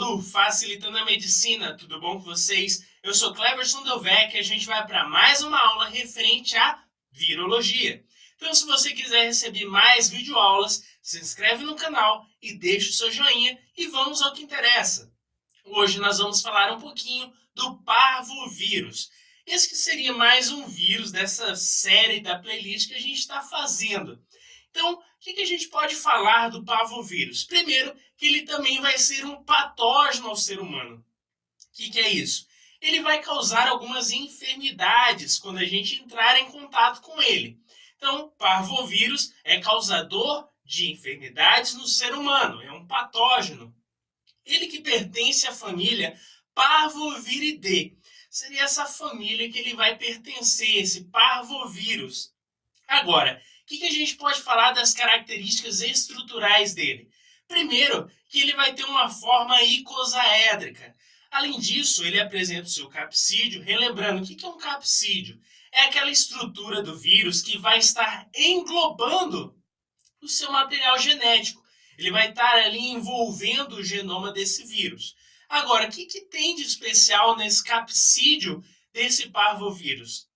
do Facilitando a Medicina, tudo bom com vocês? Eu sou Cleverson Delvec e a gente vai para mais uma aula referente à virologia. Então, se você quiser receber mais videoaulas, se inscreve no canal e deixa o seu joinha e vamos ao que interessa. Hoje nós vamos falar um pouquinho do parvovírus. Esse que seria mais um vírus dessa série da playlist que a gente está fazendo. Então, o que a gente pode falar do parvovírus? Primeiro, que ele também vai ser um patógeno ao ser humano. O que é isso? Ele vai causar algumas enfermidades quando a gente entrar em contato com ele. Então, parvovírus é causador de enfermidades no ser humano, é um patógeno. Ele que pertence à família Parvoviridae. Seria essa família que ele vai pertencer, esse parvovírus. Agora, o que a gente pode falar das características estruturais dele? Primeiro, que ele vai ter uma forma icosaédrica. Além disso, ele apresenta o seu capsídeo. Relembrando, o que é um capsídeo? É aquela estrutura do vírus que vai estar englobando o seu material genético. Ele vai estar ali envolvendo o genoma desse vírus. Agora, o que tem de especial nesse capsídeo desse parvovírus?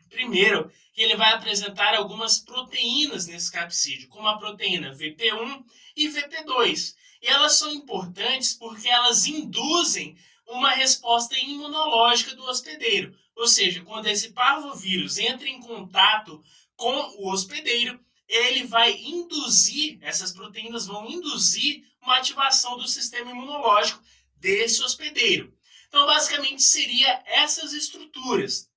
Primeiro, que ele vai apresentar algumas proteínas nesse capsídeo, como a proteína VP1 e VP2. E elas são importantes porque elas induzem uma resposta imunológica do hospedeiro. Ou seja, quando esse parvovírus entra em contato com o hospedeiro, ele vai induzir, essas proteínas vão induzir uma ativação do sistema imunológico desse hospedeiro. Então, basicamente, seria essas estruturas.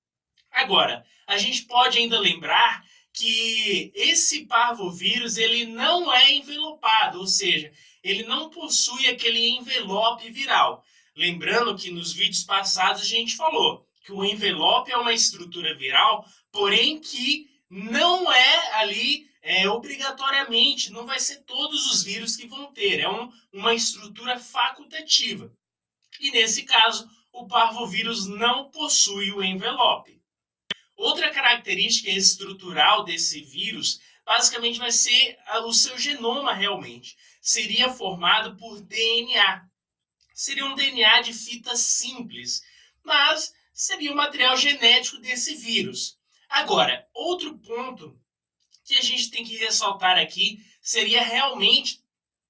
Agora, a gente pode ainda lembrar que esse parvovírus ele não é envelopado, ou seja, ele não possui aquele envelope viral. Lembrando que nos vídeos passados a gente falou que o envelope é uma estrutura viral, porém que não é ali obrigatoriamente, não vai ser todos os vírus que vão ter, uma estrutura facultativa. E nesse caso, o parvovírus não possui o envelope. Outra característica estrutural desse vírus, basicamente, vai ser o seu genoma realmente. Seria formado por DNA. Seria um DNA de fita simples, mas seria o material genético desse vírus. Agora, outro ponto que a gente tem que ressaltar aqui seria realmente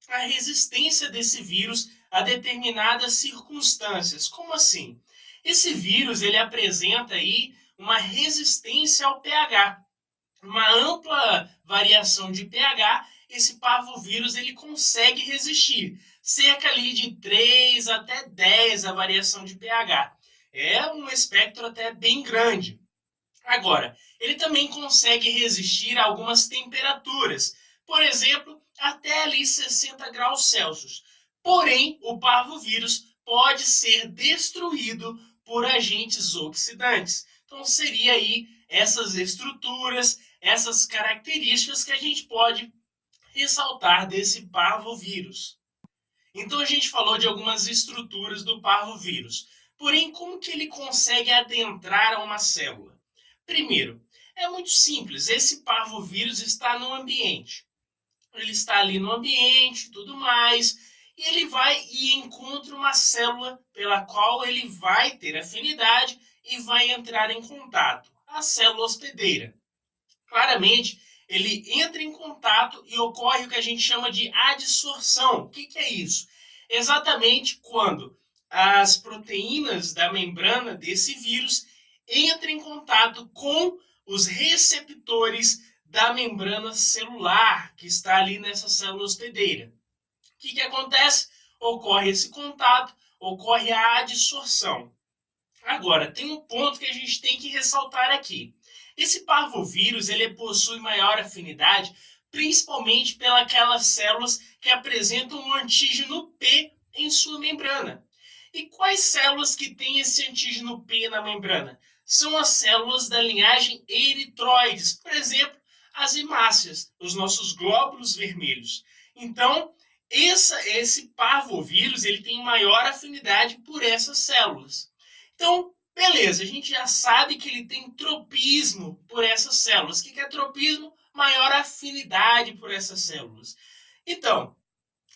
a resistência desse vírus a determinadas circunstâncias. Como assim? Esse vírus ele apresenta aí uma resistência ao pH, uma ampla variação de pH. Esse parvovírus ele consegue resistir, cerca ali de 3 até 10 a variação de pH. É um espectro até bem grande. Agora, ele também consegue resistir a algumas temperaturas, por exemplo, até ali 60 graus Celsius. Porém, o parvovírus pode ser destruído por agentes oxidantes. Então, seria aí essas estruturas, essas características que a gente pode ressaltar desse parvovírus. Então, a gente falou de algumas estruturas do parvovírus. Porém, como que ele consegue adentrar a uma célula? Primeiro, é muito simples. Esse parvovírus está no ambiente. Ele está ali no ambiente e tudo mais. E ele vai e encontra uma célula pela qual ele vai ter afinidade e vai entrar em contato. A célula hospedeira. Claramente, ele entra em contato e ocorre o que a gente chama de adsorção. O que é isso? Exatamente quando as proteínas da membrana desse vírus entram em contato com os receptores da membrana celular que está ali nessa célula hospedeira. O que acontece? Ocorre esse contato, ocorre a adsorção. Agora, tem um ponto que a gente tem que ressaltar aqui. Esse parvovírus ele possui maior afinidade, principalmente pelas células que apresentam um antígeno P em sua membrana. E quais células que têm esse antígeno P na membrana? São as células da linhagem eritroides, por exemplo, as hemácias, os nossos glóbulos vermelhos. Então, esse parvovírus ele tem maior afinidade por essas células. Então, beleza, a gente já sabe que ele tem tropismo por essas células. O que é tropismo? Maior afinidade por essas células. Então,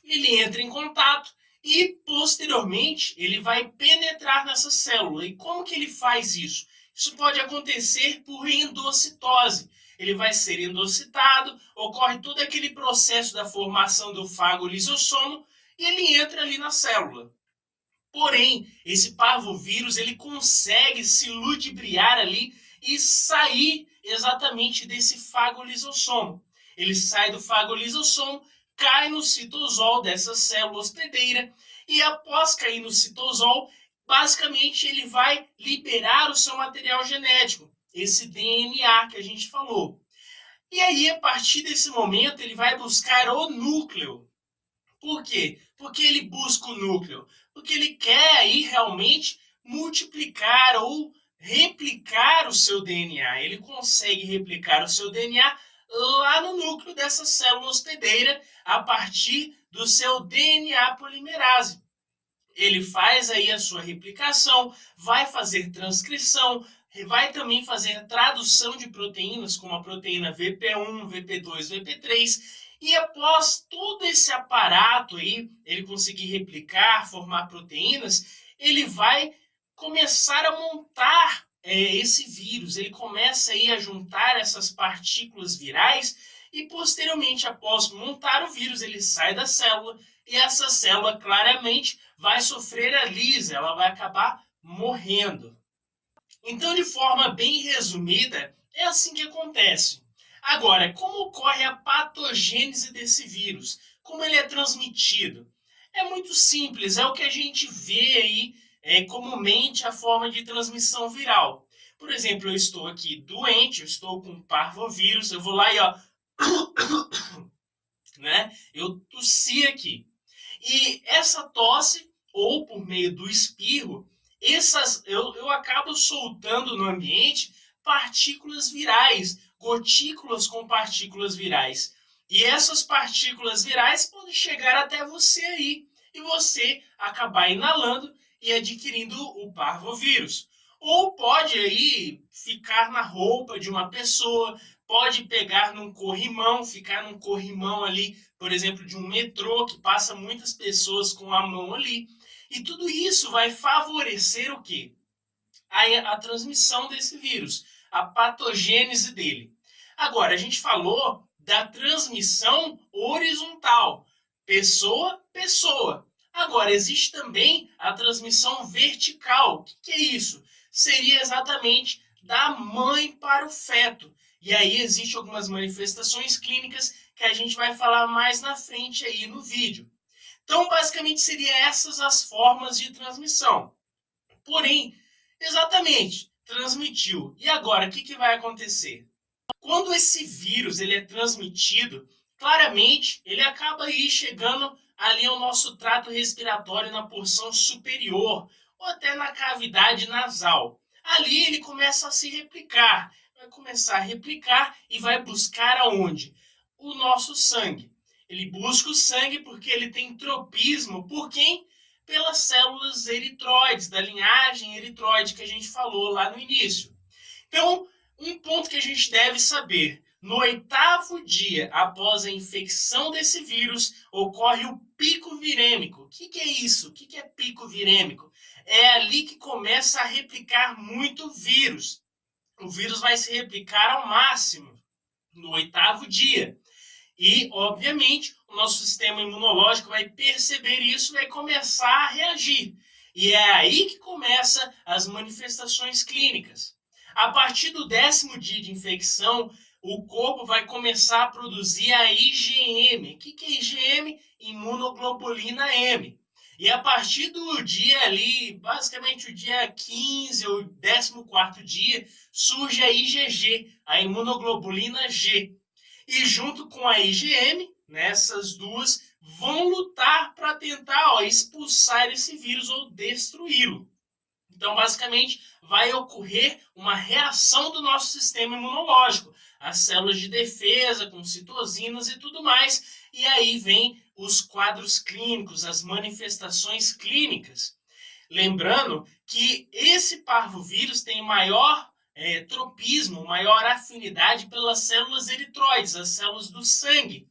ele entra em contato E, posteriormente, ele vai penetrar nessa célula. E como que ele faz isso? Isso pode acontecer por endocitose. Ele vai ser endocitado, ocorre todo aquele processo da formação do fagolisossomo e ele entra ali na célula. Porém, esse parvovírus ele consegue se ludibriar ali e sair exatamente desse fagolisossomo. Ele sai do fagolisossomo, cai no citosol dessa célula hospedeira e após cair no citosol, basicamente ele vai liberar o seu material genético, esse DNA que a gente falou. E aí, a partir desse momento, ele vai buscar o núcleo. Por quê? Porque ele busca o núcleo? Porque ele quer aí realmente multiplicar ou replicar o seu DNA. Ele consegue replicar o seu DNA lá no núcleo dessa célula hospedeira a partir do seu DNA polimerase. Ele faz aí a sua replicação, vai fazer transcrição, vai também fazer tradução de proteínas, como a proteína VP1, VP2, VP3, e após todo esse aparato aí, ele conseguir replicar, formar proteínas, ele vai começar a montar esse vírus, ele começa aí a juntar essas partículas virais e posteriormente, após montar o vírus, ele sai da célula e essa célula claramente vai sofrer a lisa, ela vai acabar morrendo. Então, de forma bem resumida, é assim que acontece. Agora, como ocorre a patogênese desse vírus? Como ele é transmitido? É muito simples, é o que a gente vê aí comumente a forma de transmissão viral. Por exemplo, eu estou aqui doente, eu estou com parvovírus, eu vou lá e ó, né? Eu tossi aqui. E essa tosse, ou por meio do espirro, eu acabo soltando no ambiente partículas virais, gotículas com partículas virais. E essas partículas virais podem chegar até você aí, e você acabar inalando e adquirindo o parvovírus. Ou pode aí ficar na roupa de uma pessoa, pode pegar num corrimão, ficar num corrimão ali, por exemplo, de um metrô que passa muitas pessoas com a mão ali. E tudo isso vai favorecer o quê? A transmissão desse vírus, a patogênese dele. Agora, a gente falou da transmissão horizontal, pessoa-pessoa. Agora, existe também a transmissão vertical. O que é isso? Seria exatamente da mãe para o feto. E aí existem algumas manifestações clínicas que a gente vai falar mais na frente aí no vídeo. Então, basicamente, seriam essas as formas de transmissão. Porém, exatamente, transmitiu. E agora, o que vai acontecer? Quando esse vírus ele é transmitido, claramente ele acaba aí chegando ali ao nosso trato respiratório na porção superior ou até na cavidade nasal. Ali ele começa a se replicar, vai começar a replicar e vai buscar aonde? O nosso sangue. Ele busca o sangue porque ele tem tropismo por quem? Pelas células eritroides, da linhagem eritroide que a gente falou lá no início. Então, um ponto que a gente deve saber, no 8º dia após a infecção desse vírus, ocorre o pico virêmico. O que é isso? O que é pico virêmico? É ali que começa a replicar muito vírus. O vírus vai se replicar ao máximo no 8º dia. E, obviamente, o nosso sistema imunológico vai perceber isso e vai começar a reagir. E é aí que começam as manifestações clínicas. A partir do 10º dia de infecção, o corpo vai começar a produzir a IgM. O que é IgM? Imunoglobulina M. E a partir do dia ali, basicamente o dia 15 ou 14º dia, surge a IgG, a imunoglobulina G. E junto com a IgM, essas duas vão lutar para tentar expulsar esse vírus ou destruí-lo. Então, basicamente, vai ocorrer uma reação do nosso sistema imunológico, as células de defesa, com citocinas e tudo mais, e aí vem os quadros clínicos, as manifestações clínicas. Lembrando que esse parvovírus tem maior tropismo, maior afinidade pelas células eritroides, as células do sangue.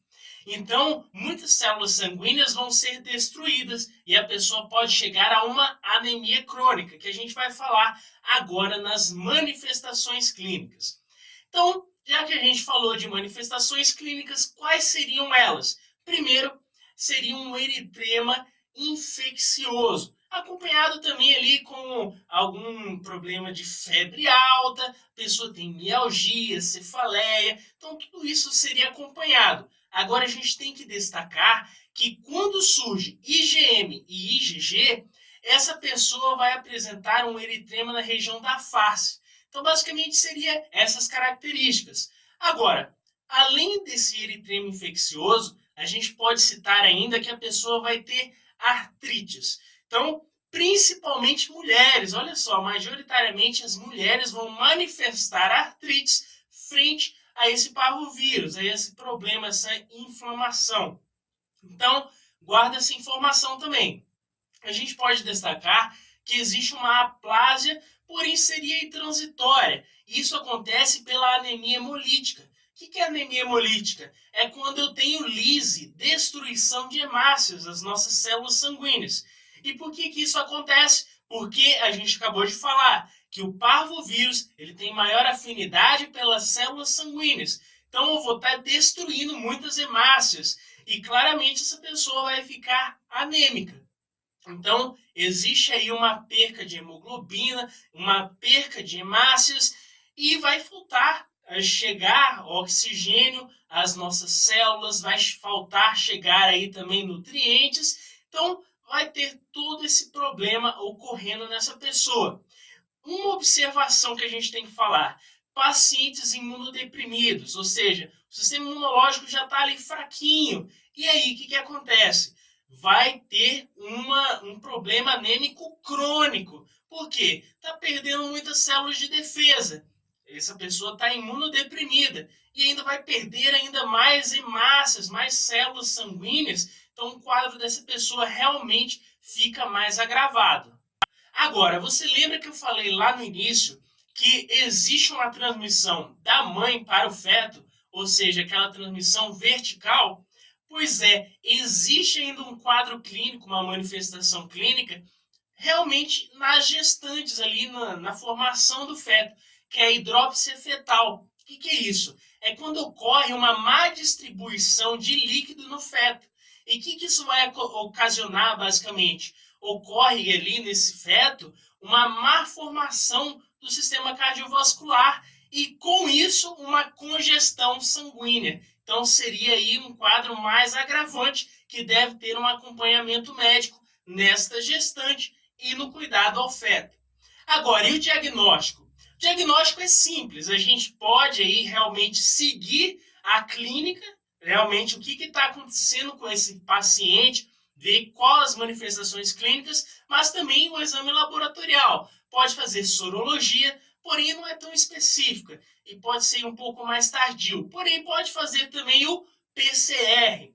Então, muitas células sanguíneas vão ser destruídas e a pessoa pode chegar a uma anemia crônica, que a gente vai falar agora nas manifestações clínicas. Então, já que a gente falou de manifestações clínicas, quais seriam elas? Primeiro, seria um eritema infeccioso, acompanhado também ali com algum problema de febre alta, a pessoa tem mialgia, cefaleia, então tudo isso seria acompanhado. Agora a gente tem que destacar que quando surge IgM e IgG, essa pessoa vai apresentar um eritema na região da face. Então, basicamente, seria essas características. Agora, além desse eritema infeccioso, a gente pode citar ainda que a pessoa vai ter artrites. Então, principalmente mulheres, olha só, majoritariamente as mulheres vão manifestar artrites frente a esse parvovírus, a esse problema, essa inflamação. Então, guarda essa informação também. A gente pode destacar que existe uma aplásia, porém seria transitória. Isso acontece pela anemia hemolítica. O que é anemia hemolítica? É quando eu tenho lise, destruição de hemácias das nossas células sanguíneas. E por que isso acontece? Porque a gente acabou de falar que o parvovírus ele tem maior afinidade pelas células sanguíneas. Então eu vou estar destruindo muitas hemácias e claramente essa pessoa vai ficar anêmica. Então, existe aí uma perca de hemoglobina, uma perca de hemácias e vai faltar chegar oxigênio às nossas células, vai faltar chegar aí também nutrientes. Então, vai ter todo esse problema ocorrendo nessa pessoa. Uma observação que a gente tem que falar: pacientes imunodeprimidos, ou seja, o sistema imunológico já está ali fraquinho. E aí, o que acontece? Vai ter um problema anêmico crônico. Por quê? Está perdendo muitas células de defesa. Essa pessoa está imunodeprimida e ainda vai perder ainda mais hemácias, mais células sanguíneas. Então, o quadro dessa pessoa realmente fica mais agravado. Agora, você lembra que eu falei lá no início que existe uma transmissão da mãe para o feto, ou seja, aquela transmissão vertical? Pois é, existe ainda um quadro clínico, uma manifestação clínica, realmente nas gestantes, ali na formação do feto, que é a hidrópsia fetal. O que é isso? É quando ocorre uma má distribuição de líquido no feto. E o que isso vai ocasionar, basicamente? Ocorre ali nesse feto uma má formação do sistema cardiovascular e, com isso, uma congestão sanguínea. Então, seria aí um quadro mais agravante que deve ter um acompanhamento médico nesta gestante e no cuidado ao feto. Agora, e o diagnóstico? O diagnóstico é simples, a gente pode aí realmente seguir a clínica, realmente o que está acontecendo com esse paciente, ver quais as manifestações clínicas, mas também o exame laboratorial. Pode fazer sorologia, porém não é tão específica e pode ser um pouco mais tardio. Porém, pode fazer também o PCR.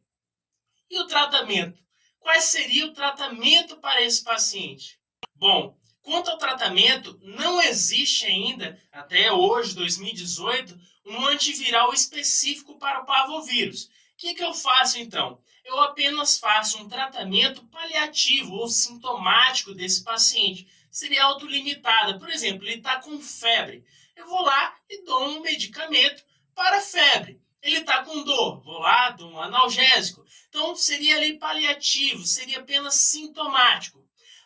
E o tratamento? Qual seria o tratamento para esse paciente? Bom, quanto ao tratamento, não existe ainda, até hoje, 2018, um antiviral específico para o parvovírus. O que eu faço então? Eu apenas faço um tratamento paliativo ou sintomático desse paciente. Seria autolimitada. Por exemplo, ele está com febre. Eu vou lá e dou um medicamento para febre. Ele está com dor, vou lá, dou um analgésico. Então, seria ali paliativo, seria apenas sintomático.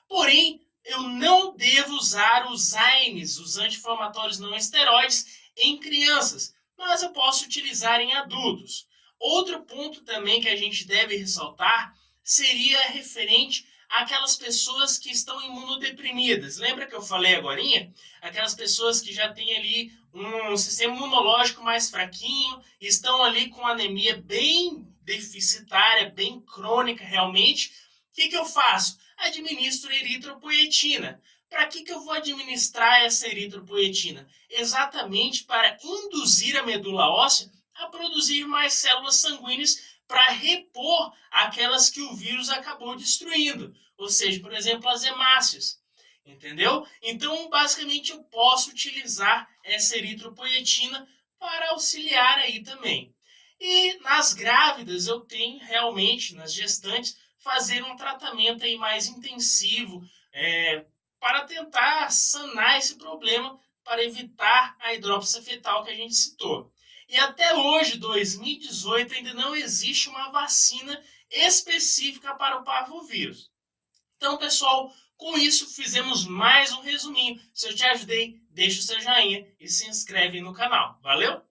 Porém, eu não devo usar os AINES, os anti-inflamatórios não esteroides, em crianças, mas eu posso utilizar em adultos. Outro ponto também que a gente deve ressaltar seria referente àquelas pessoas que estão imunodeprimidas. Lembra que eu falei agorinha? Aquelas pessoas que já têm ali um sistema imunológico mais fraquinho, estão ali com anemia bem deficitária, bem crônica realmente. O que eu faço? Administro eritropoetina. Para que eu vou administrar essa eritropoetina? Exatamente para induzir a medula óssea a produzir mais células sanguíneas para repor aquelas que o vírus acabou destruindo. Ou seja, por exemplo, as hemácias. Entendeu? Então, basicamente, eu posso utilizar essa eritropoetina para auxiliar aí também. E nas grávidas eu tenho realmente, nas gestantes, fazer um tratamento aí mais intensivo para tentar sanar esse problema, para evitar a hidrópsia fetal que a gente citou. E até hoje, 2018, ainda não existe uma vacina específica para o parvovírus. Então, pessoal, com isso fizemos mais um resuminho. Se eu te ajudei, deixa o seu joinha e se inscreve no canal. Valeu?